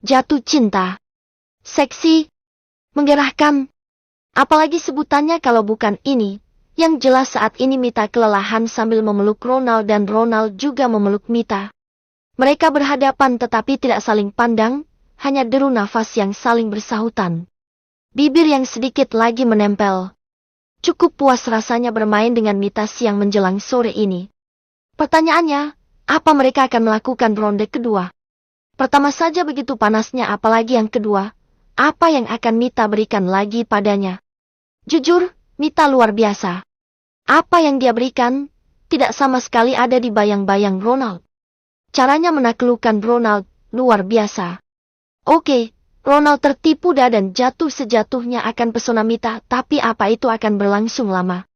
Jatuh cinta. Seksi. Menggerahkan. Apalagi sebutannya kalau bukan ini. Yang jelas saat ini Mita kelelahan sambil memeluk Ronald dan Ronald juga memeluk Mita. Mereka berhadapan tetapi tidak saling pandang, hanya deru nafas yang saling bersahutan. Bibir yang sedikit lagi menempel. Cukup puas rasanya bermain dengan Mita siang menjelang sore ini. Pertanyaannya, apa mereka akan melakukan ronde kedua? Pertama saja begitu panasnya apalagi yang kedua, apa yang akan Mita berikan lagi padanya? Jujur, Mita luar biasa. Apa yang dia berikan, tidak sama sekali ada di bayang-bayang Ronald. Caranya menaklukkan Ronald, luar biasa. Oke, Ronald tertipu dan jatuh sejatuhnya akan pesona Mita, tapi apa itu akan berlangsung lama?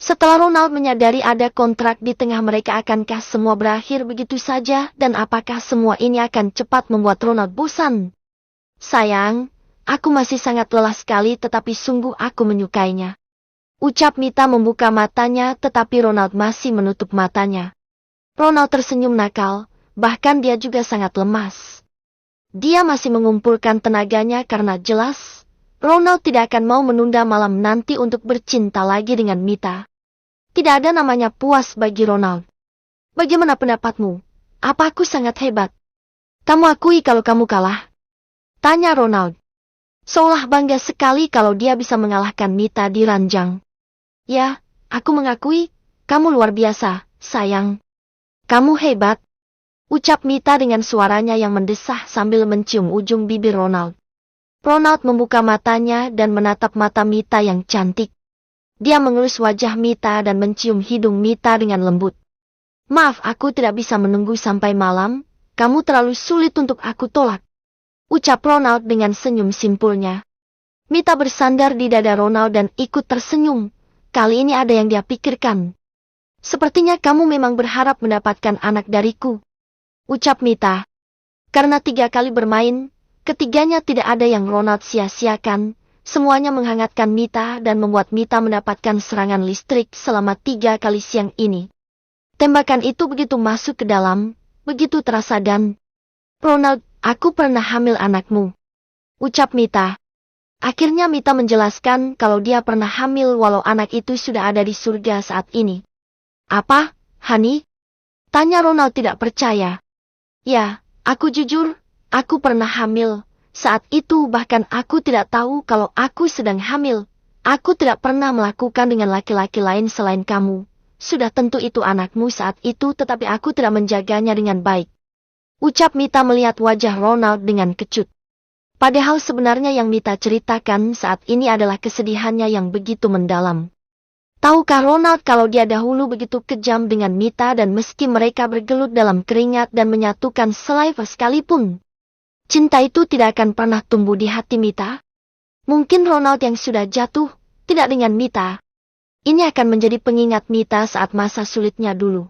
Setelah Ronald menyadari ada kontrak di tengah mereka, akankah semua berakhir begitu saja dan apakah semua ini akan cepat membuat Ronald bosan? Sayang, aku masih sangat lelah sekali tetapi sungguh aku menyukainya. Ucap Mita membuka matanya tetapi Ronald masih menutup matanya. Ronald tersenyum nakal, bahkan dia juga sangat lemas. Dia masih mengumpulkan tenaganya karena jelas, Ronald tidak akan mau menunda malam nanti untuk bercinta lagi dengan Mita. Tidak ada namanya puas bagi Ronald. Bagaimana pendapatmu? Apa aku sangat hebat? Kamu akui kalau kamu kalah? Tanya Ronald. Seolah bangga sekali kalau dia bisa mengalahkan Mita di ranjang. Ya, aku mengakui, kamu luar biasa, sayang. Kamu hebat. Ucap Mita dengan suaranya yang mendesah sambil mencium ujung bibir Ronald. Ronald membuka matanya dan menatap mata Mita yang cantik. Dia mengelus wajah Mita dan mencium hidung Mita dengan lembut. Maaf, aku tidak bisa menunggu sampai malam, kamu terlalu sulit untuk aku tolak. Ucap Ronald dengan senyum simpulnya. Mita bersandar di dada Ronald dan ikut tersenyum. Kali ini ada yang dia pikirkan. Sepertinya kamu memang berharap mendapatkan anak dariku. Ucap Mita. Karena 3 kali bermain, ketiganya tidak ada yang Ronald sia-siakan, semuanya menghangatkan Mita dan membuat Mita mendapatkan serangan listrik selama 3 kali siang ini. Tembakan itu begitu masuk ke dalam, begitu terasa dan... Ronald, aku pernah hamil anakmu. Ucap Mita. Akhirnya Mita menjelaskan kalau dia pernah hamil walau anak itu sudah ada di surga saat ini. Apa, Hani? Tanya Ronald tidak percaya. Ya, aku jujur, aku pernah hamil. Saat itu bahkan aku tidak tahu kalau aku sedang hamil. Aku tidak pernah melakukan dengan laki-laki lain selain kamu. Sudah tentu itu anakmu saat itu tetapi aku tidak menjaganya dengan baik. Ucap Mita melihat wajah Ronald dengan kecut. Padahal sebenarnya yang Mita ceritakan saat ini adalah kesedihannya yang begitu mendalam. Tahukah Ronald kalau dia dahulu begitu kejam dengan Mita dan meski mereka bergelut dalam keringat dan menyatukan saliva sekalipun, cinta itu tidak akan pernah tumbuh di hati Mita? Mungkin Ronald yang sudah jatuh, tidak dengan Mita. Ini akan menjadi pengingat Mita saat masa sulitnya dulu.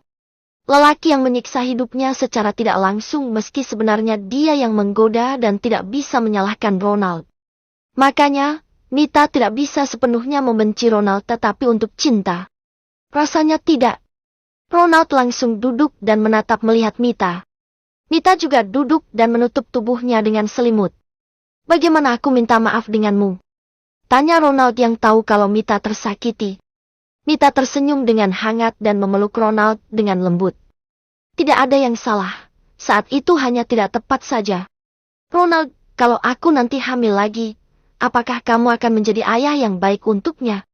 Lelaki yang menyiksa hidupnya secara tidak langsung meski sebenarnya dia yang menggoda dan tidak bisa menyalahkan Ronald. Makanya, Mita tidak bisa sepenuhnya membenci Ronald tetapi untuk cinta. Rasanya tidak. Ronald langsung duduk dan menatap melihat Mita. Mita juga duduk dan menutup tubuhnya dengan selimut. Bagaimana aku minta maaf denganmu? Tanya Ronald yang tahu kalau Mita tersakiti. Mita tersenyum dengan hangat dan memeluk Ronald dengan lembut. Tidak ada yang salah. Saat itu hanya tidak tepat saja. Ronald, kalau aku nanti hamil lagi, apakah kamu akan menjadi ayah yang baik untuknya?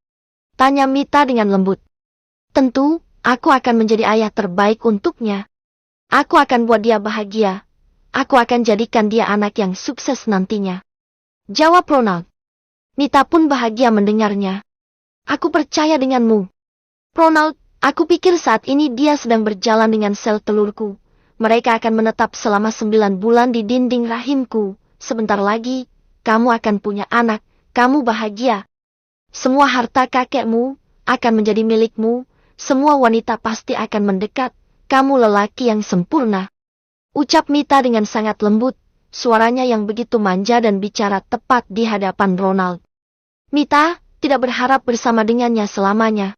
Tanya Mita dengan lembut. Tentu, aku akan menjadi ayah terbaik untuknya. Aku akan buat dia bahagia. Aku akan jadikan dia anak yang sukses nantinya. Jawab Ronald. Mita pun bahagia mendengarnya. Aku percaya denganmu. Ronald, aku pikir saat ini dia sedang berjalan dengan sel telurku. Mereka akan menetap selama 9 bulan di dinding rahimku. Sebentar lagi, kamu akan punya anak, kamu bahagia. Semua harta kakekmu akan menjadi milikmu, semua wanita pasti akan mendekat, kamu lelaki yang sempurna. Ucap Mita dengan sangat lembut, suaranya yang begitu manja dan bicara tepat di hadapan Ronald. Mita tidak berharap bersama dengannya selamanya.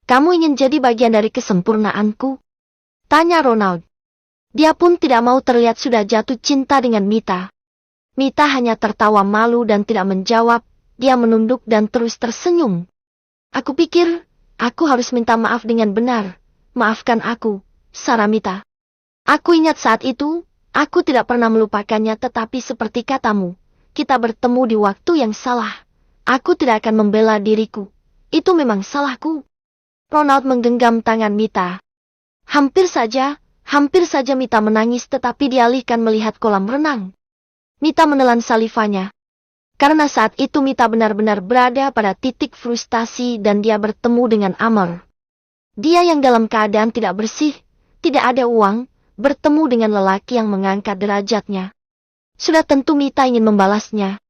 Kamu ingin jadi bagian dari kesempurnaanku? Tanya Ronald. Dia pun tidak mau terlihat sudah jatuh cinta dengan Mita. Mita hanya tertawa malu dan tidak menjawab, dia menunduk dan terus tersenyum. Aku pikir, aku harus minta maaf dengan benar. Maafkan aku, Sarah Mita. Aku ingat saat itu, aku tidak pernah melupakannya tetapi seperti katamu, kita bertemu di waktu yang salah. Aku tidak akan membela diriku. Itu memang salahku. Ronald menggenggam tangan Mita. Hampir saja Mita menangis tetapi dialihkan melihat kolam renang. Mita menelan salivanya. Karena saat itu Mita benar-benar berada pada titik frustasi dan dia bertemu dengan Amr. Dia yang dalam keadaan tidak bersih, tidak ada uang, bertemu dengan lelaki yang mengangkat derajatnya. Sudah tentu Mita ingin membalasnya.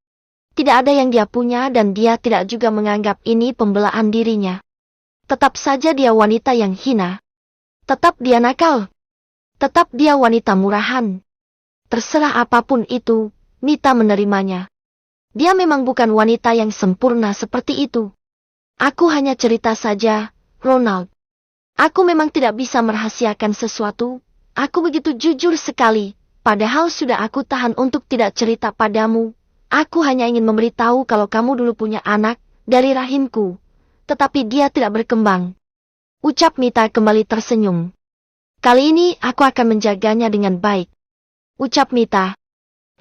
Tidak ada yang dia punya dan dia tidak juga menganggap ini pembelaan dirinya. Tetap saja dia wanita yang hina. Tetap dia nakal. Tetap dia wanita murahan. Terserah apapun itu, Mita menerimanya. Dia memang bukan wanita yang sempurna seperti itu. Aku hanya cerita saja, Ronald. Aku memang tidak bisa merahasiakan sesuatu. Aku begitu jujur sekali, padahal sudah aku tahan untuk tidak cerita padamu. Aku hanya ingin memberitahu kalau kamu dulu punya anak, dari rahimku. Tetapi dia tidak berkembang. Ucap Mita kembali tersenyum. Kali ini aku akan menjaganya dengan baik. Ucap Mita.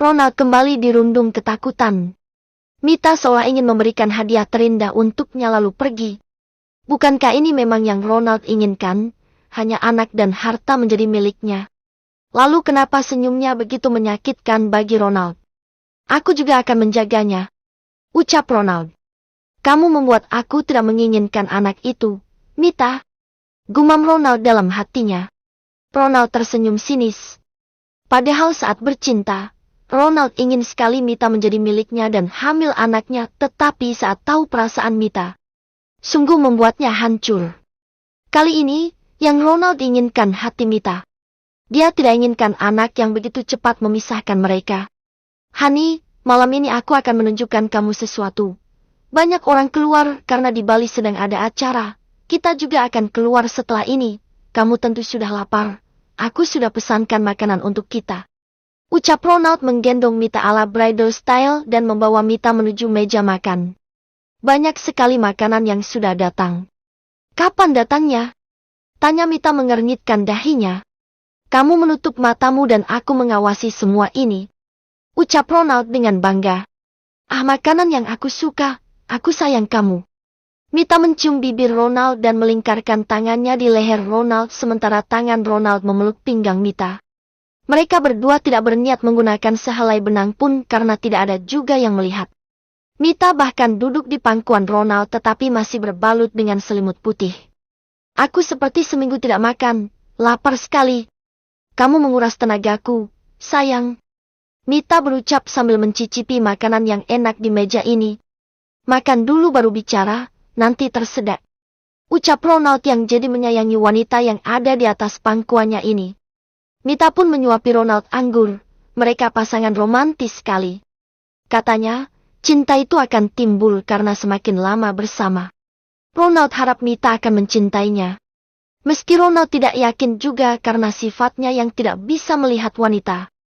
Ronald kembali dirundung ketakutan. Mita seolah ingin memberikan hadiah terindah untuknya lalu pergi. Bukankah ini memang yang Ronald inginkan? Hanya anak dan harta menjadi miliknya. Lalu kenapa senyumnya begitu menyakitkan bagi Ronald? Aku juga akan menjaganya. Ucap Ronald. Kamu membuat aku tidak menginginkan anak itu, Mita. Gumam Ronald dalam hatinya. Ronald tersenyum sinis. Padahal saat bercinta, Ronald ingin sekali Mita menjadi miliknya dan hamil anaknya, tetapi saat tahu perasaan Mita, sungguh membuatnya hancur. Kali ini, yang Ronald inginkan hati Mita. Dia tidak inginkan anak yang begitu cepat memisahkan mereka. Hani, malam ini aku akan menunjukkan kamu sesuatu. Banyak orang keluar karena di Bali sedang ada acara. Kita juga akan keluar setelah ini. Kamu tentu sudah lapar. Aku sudah pesankan makanan untuk kita. Ucap Ronald menggendong Mita ala bridal style dan membawa Mita menuju meja makan. Banyak sekali makanan yang sudah datang. Kapan datangnya? Tanya Mita mengernyitkan dahinya. Kamu menutup matamu dan aku mengawasi semua ini. Ucap Ronald dengan bangga. Ah, makanan yang aku suka, aku sayang kamu. Mita mencium bibir Ronald dan melingkarkan tangannya di leher Ronald sementara tangan Ronald memeluk pinggang Mita. Mereka berdua tidak berniat menggunakan sehelai benang pun karena tidak ada juga yang melihat. Mita bahkan duduk di pangkuan Ronald tetapi masih berbalut dengan selimut putih. Aku seperti seminggu tidak makan, lapar sekali. Kamu menguras tenagaku, sayang. Mita berucap sambil mencicipi makanan yang enak di meja ini. Makan dulu baru bicara, nanti tersedak. Ucap Ronald yang jadi menyayangi wanita yang ada di atas pangkuannya ini. Mita pun menyuapi Ronald anggur, mereka pasangan romantis sekali. Katanya, cinta itu akan timbul karena semakin lama bersama. Ronald harap Mita akan mencintainya. Meski Ronald tidak yakin juga karena sifatnya yang tidak bisa melihat wanita.